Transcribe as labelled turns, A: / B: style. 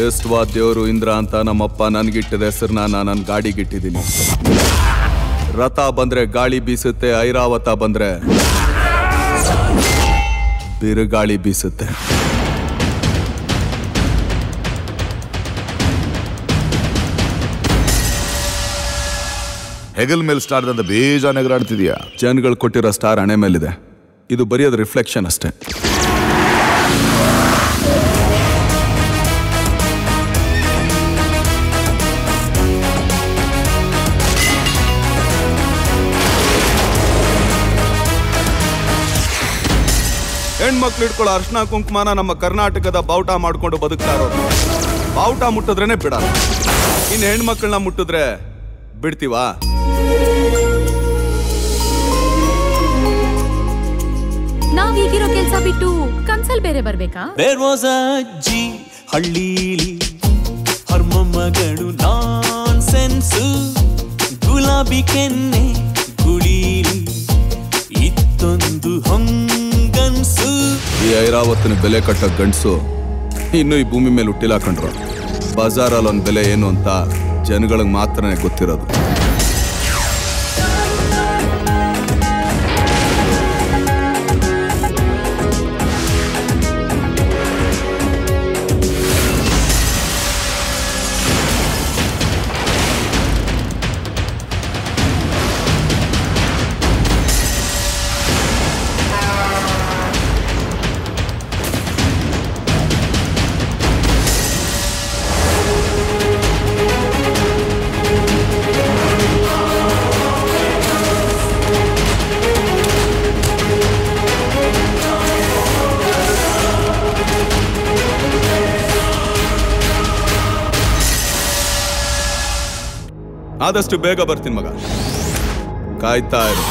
A: ಎಷ್ಟುವಾ ದೇವರು ಇಂದ್ರ ಅಂತ ನಮ್ಮಪ್ಪ ನನ್ಗಿಟ್ಟಿದ ಹೆಸರನ್ನ ನಾನು ನನ್ನ ಗಾಡಿಗಿಟ್ಟಿದ್ದೀನಿ. ರಥ ಬಂದ್ರೆ ಗಾಳಿ ಬೀಸುತ್ತೆ, ಐರಾವತ ಬಂದ್ರೆ ಬಿರುಗಾಳಿ ಬೀಸುತ್ತೆ.
B: ಹೆಗಲ್ ಮೇಲೆ ಸ್ಟಾರ್ ಅಂತ ಬೇಜಾನ್ ಎಗರಾಡ್ತಿದ್ಯಾ?
A: ಜನಗಳು ಕೊಟ್ಟಿರೋ ಸ್ಟಾರ್ ಹಣೆ ಮೇಲಿದೆ. ಇದು ಬರೆಯೋದು ರಿಫ್ಲೆಕ್ಷನ್ ಅಷ್ಟೇ. ಹೆಣ್ಮಕ್ಳು ಇಟ್ಕೊಳ್ಳೋ ಅರ್ಶನ ಕುಂಕುಮನ ನಮ್ಮ ಕರ್ನಾಟಕದ ಬಾವುಟ ಮಾಡ್ಕೊಂಡು ಬದುಕ್ತಾ ಇರೋದು. ಬಾವುಟ ಮುಟ್ಟಿದ್ರೇನೆ ಬಿಡಲ್ಲ. ಇನ್ನು ಹೆಣ್ಮಕ್ಳನ್ನ ಮುಟ್ಟಿದ್ರೆ ಬಿಡ್ತೀವಾ?
C: ನಾವೀಗಿರೋ ಕೆಲ್ಸ ಬಿಟ್ಟು ಕನ್ಸಲ್ ಬೇರೆ ಬರ್ಬೇಕಾ?
D: There was a ಅಜ್ಜಿ ಹಳ್ಳೀಲಿ ಹರ್ಮಮ್ಮಗಳು ನಾನ್ಸೆನ್ಸ್, ಗುಲಾಬಿ ಕೆನ್ನೆ ಗುಳೀಲಿ ಇತ್ತೊಂದು ಹೊಂಗನ್ಸು.
A: ಈ ಐರಾವತಿನ ಬೆಲೆ ಕಟ್ಟೋ ಗಂಡಸು ಇನ್ನು ಈ ಭೂಮಿ ಮೇಲೆ ಹುಟ್ಟಿಲ್ಲ ಕಂಡ್ರು. ಬಜಾರಲ್ಲಿ ಒಂದು ಬೆಲೆ ಏನು ಅಂತ ಜನಗಳಿಗೆ ಮಾತ್ರನೇ ಗೊತ್ತಿರೋದು. ಆದಷ್ಟು ಬೇಗ ಬರ್ತೀನಿ ಮಗ, ಕಾಯ್ತಾ ಇರು.